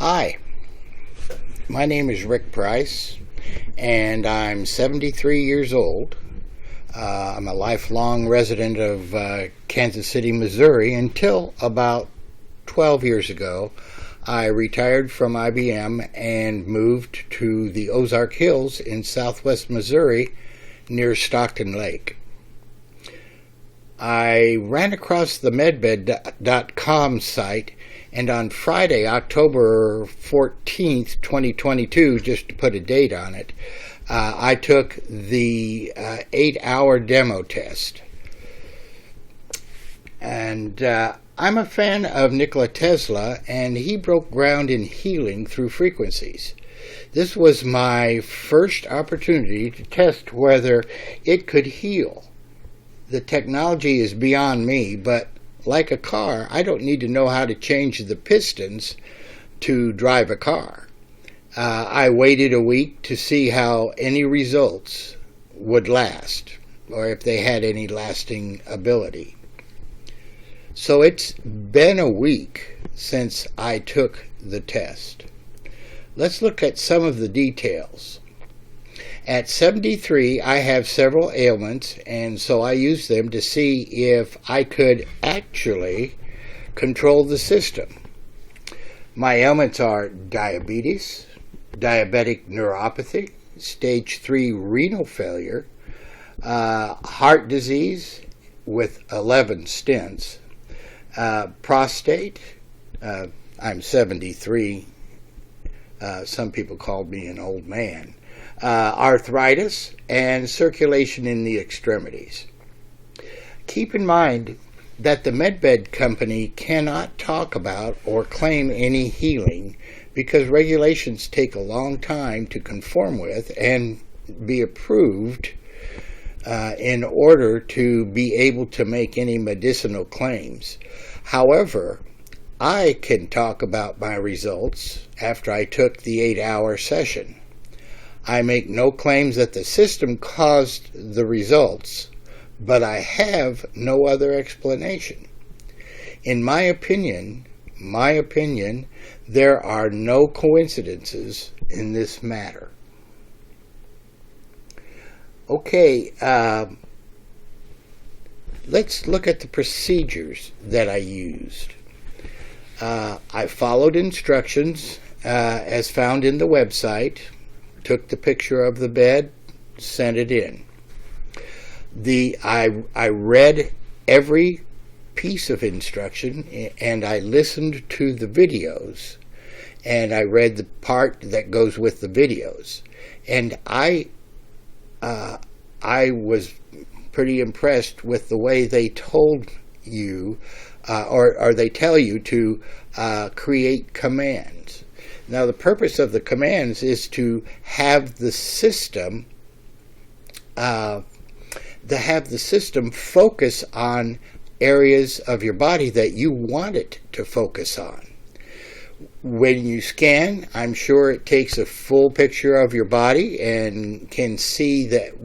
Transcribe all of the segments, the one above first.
Hi, my name is Rick Price, and I'm 73 years old. I'm a lifelong resident of Kansas City, Missouri, until about 12 years ago. I retired from IBM and moved to the Ozark Hills in southwest Missouri near Stockton Lake. I ran across the medbed.com site, and on Friday, October 14th, 2022, just to put a date on it, I took the 8-hour demo test. And I'm a fan of Nikola Tesla, and he broke ground in healing through frequencies. This was my first opportunity to test whether it could heal. The technology is beyond me, but like a car, I don't need to know how to change the pistons to drive a car. I waited a week to see how any results would last, or if they had any lasting ability. So it's been a week since I took the test. Let's look at some of the details. At 73, I have several ailments, and so I used them to see if I could actually control the system. My ailments are diabetes, diabetic neuropathy, stage 3 renal failure, heart disease with 11 stents, prostate, I'm 73, some people called me an old man, arthritis, and circulation in the extremities. Keep in mind that the MedBed company cannot talk about or claim any healing because regulations take a long time to conform with and be approved in order to be able to make any medicinal claims. However, I can talk about my results after I took the 8-hour session. I make no claims that the system caused the results, but I have no other explanation. In my opinion, there are no coincidences in this matter. Okay, let's look at the procedures that I used. I followed instructions as found in the website, took the picture of the bed, sent it in. I read every piece of instruction, and I listened to the videos, and I read the part that goes with the videos. And I was pretty impressed with the way they told you, or they tell you to create commands. Now, the purpose of the commands is to have the system focus on areas of your body that you want it to focus on. When you scan, I'm sure it takes a full picture of your body and can see that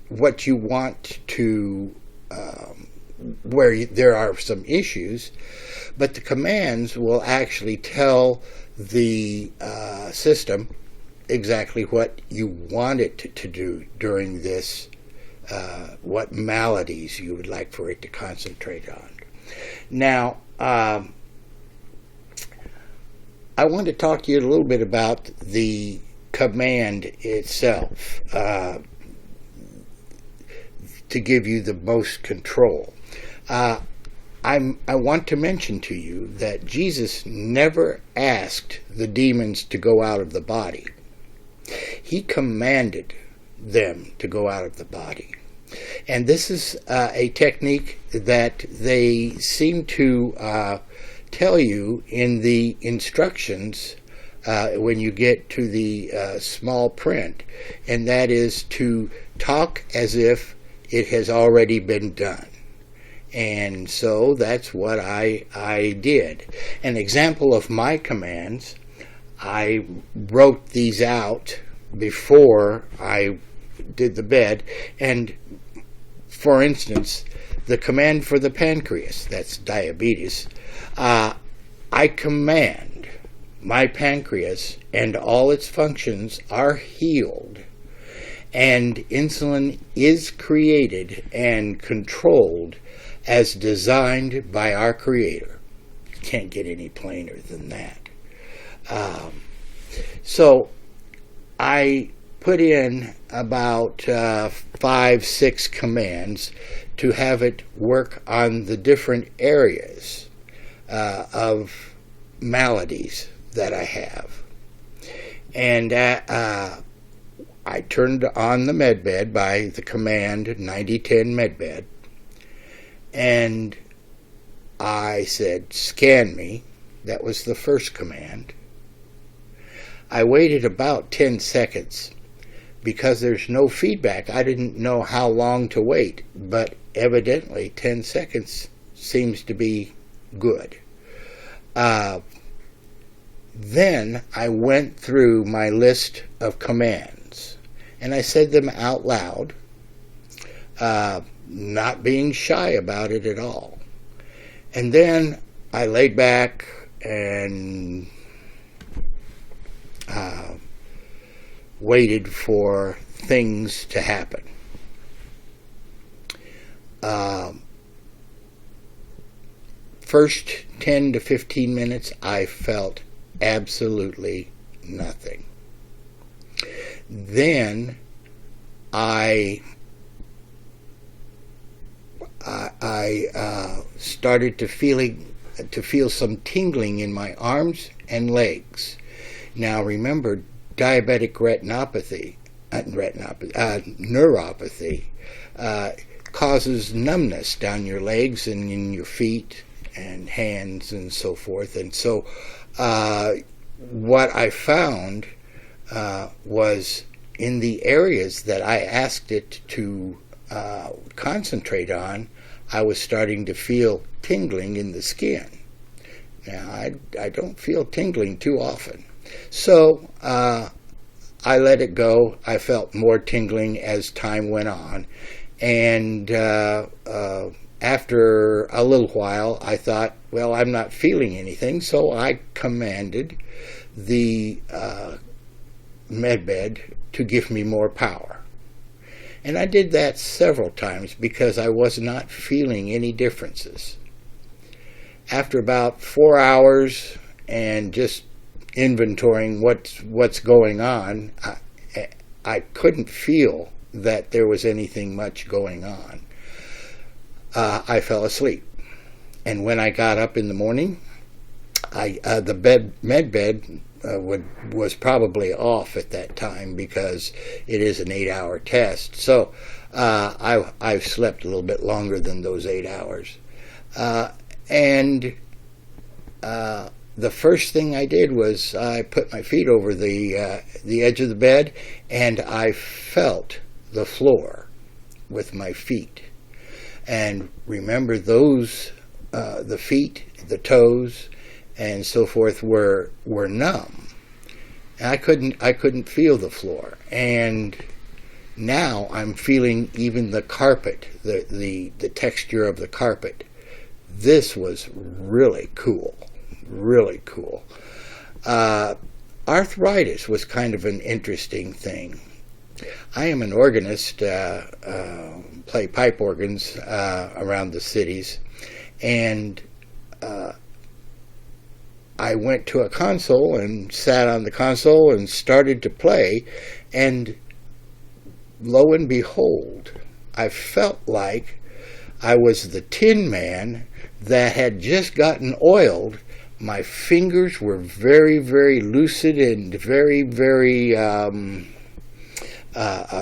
what you want to, where there are some issues, but the commands will actually tell the system exactly what you want it to do during this, what maladies you would like for it to concentrate on. Now, I want to talk to you a little bit about the command itself to give you the most control. I want to mention to you that Jesus never asked the demons to go out of the body. He commanded them to go out of the body. And this is a technique that they seem to tell you in the instructions when you get to the small print, and that is to talk as if it has already been done. And so that's what I did. An example of my commands, I wrote these out before I did the bed. And for instance, the command for the pancreas, that's diabetes, I command my pancreas and all its functions are healed, and insulin is created and controlled as designed by our Creator. Can't get any plainer than that. So I put in about 5-6 commands to have it work on the different areas of maladies that I have. And I turned on the medbed by the command 9010 medbed, and I said, scan me. That was the first command. I waited about 10 seconds. Because there's no feedback, I didn't know how long to wait, but evidently 10 seconds seems to be good. Then I went through my list of commands, and I said them out loud, not being shy about it at all. And then I laid back and waited for things to happen. First 10 to 15 minutes, I felt absolutely nothing. Then I started to feel some tingling in my arms and legs. Now remember, diabetic neuropathy causes numbness down your legs and in your feet and hands and so forth. And so what I found was in the areas that I asked it to concentrate on, I was starting to feel tingling in the skin. Now, I don't feel tingling too often. So I let it go. I felt more tingling as time went on. And after a little while, I thought, well, I'm not feeling anything. So I commanded the medbed to give me more power. And I did that several times because I was not feeling any differences. After about 4 hours and just inventorying what's going on, I couldn't feel that there was anything much going on. I fell asleep. And when I got up in the morning, the medbed was probably off at that time because it is an 8-hour test. So I've slept a little bit longer than those 8 hours. And the first thing I did was I put my feet over the edge of the bed, and I felt the floor with my feet. And remember, those the feet, the toes, and so forth were numb. And I couldn't feel the floor. And now I'm feeling even the carpet, the texture of the carpet. This was really cool. Really cool. Arthritis was kind of an interesting thing. I am an organist, play pipe organs around the cities, and I went to a console and sat on the console and started to play, and lo and behold, I felt like I was the Tin Man that had just gotten oiled. My fingers were very, very lucid and very, very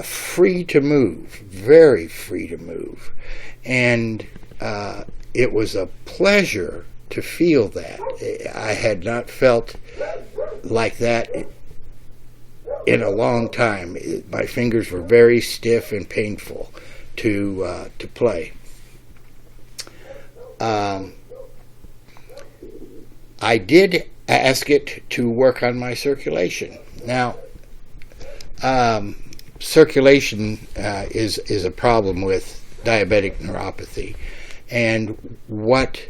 free to move, very free to move. And it was a pleasure to feel that. I had not felt like that in a long time. My fingers were very stiff and painful to play. I did ask it to work on my circulation. Now, circulation is a problem with diabetic neuropathy, and what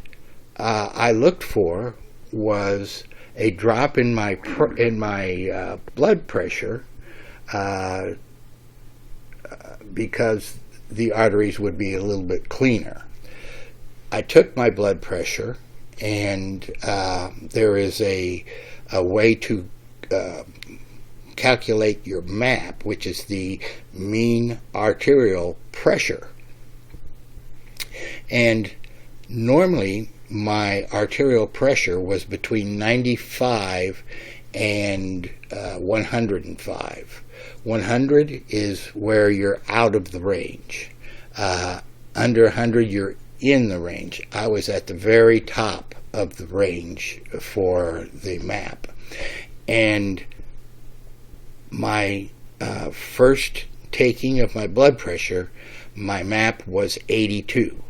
I looked for was a drop in my blood pressure because the arteries would be a little bit cleaner. I took my blood pressure, and there is a way to calculate your MAP, which is the mean arterial pressure. And normally my arterial pressure was between 95 and 105. 100 is where you're out of the range. Under 100, you're in the range. I was at the very top of the range for the MAP. And my first taking of my blood pressure, my MAP was 82.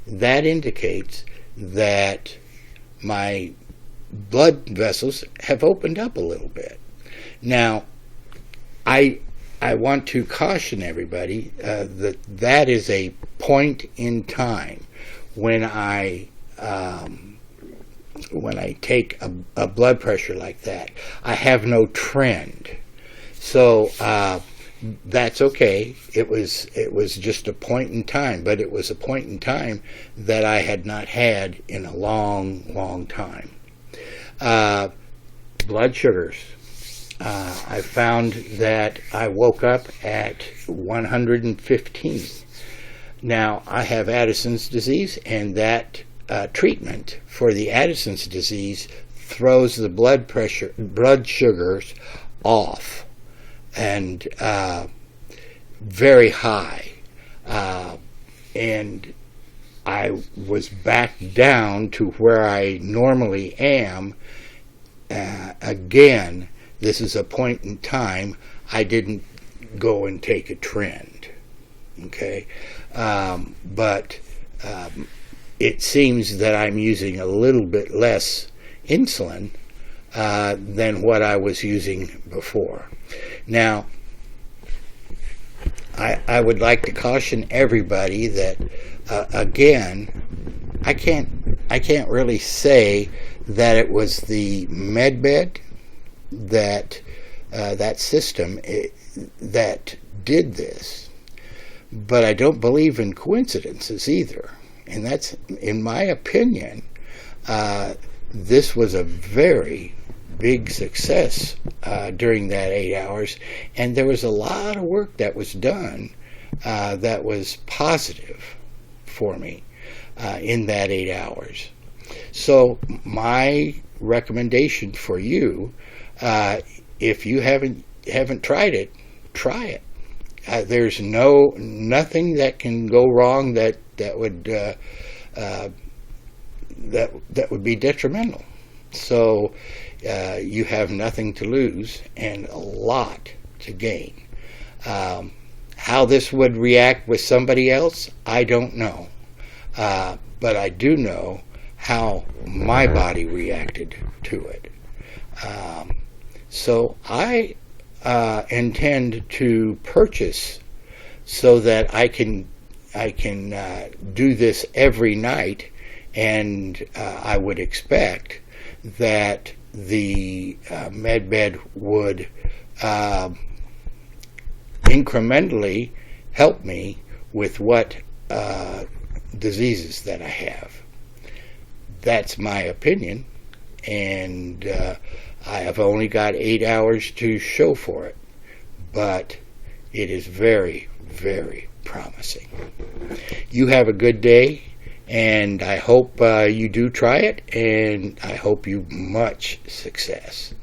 That indicates that my blood vessels have opened up a little bit. Now, I want to caution everybody that is a point in time when I take a blood pressure like that. I have no trend, so that's okay. It was just a point in time, but it was a point in time that I had not had in a long time. Blood sugars. I found that I woke up at 115. Now, I have Addison's disease, and that treatment for the Addison's disease throws the blood sugars off and very high. And I was back down to where I normally am. Again, this is a point in time. I didn't go and take a trend, okay? But it seems that I'm using a little bit less insulin than what I was using before. Now, I would like to caution everybody that, again, I can't really say that it was the MedBed, that system that did this, but I don't believe in coincidences either. And that's, in my opinion, this was a very big success during that 8 hours, and there was a lot of work that was done that was positive for me in that 8 hours. So my recommendation for you, if you haven't tried it, try it. There's nothing that can go wrong that would be detrimental. So you have nothing to lose and a lot to gain. How this would react with somebody else, I don't know. But I do know how my body reacted to it. So I intend to purchase so that I can do this every night, and I would expect that the MedBed would incrementally help me with what diseases that I have. That's my opinion, and I have only got 8 hours to show for it, but it is very, very promising. You have a good day, and I hope you do try it, and I hope you much success.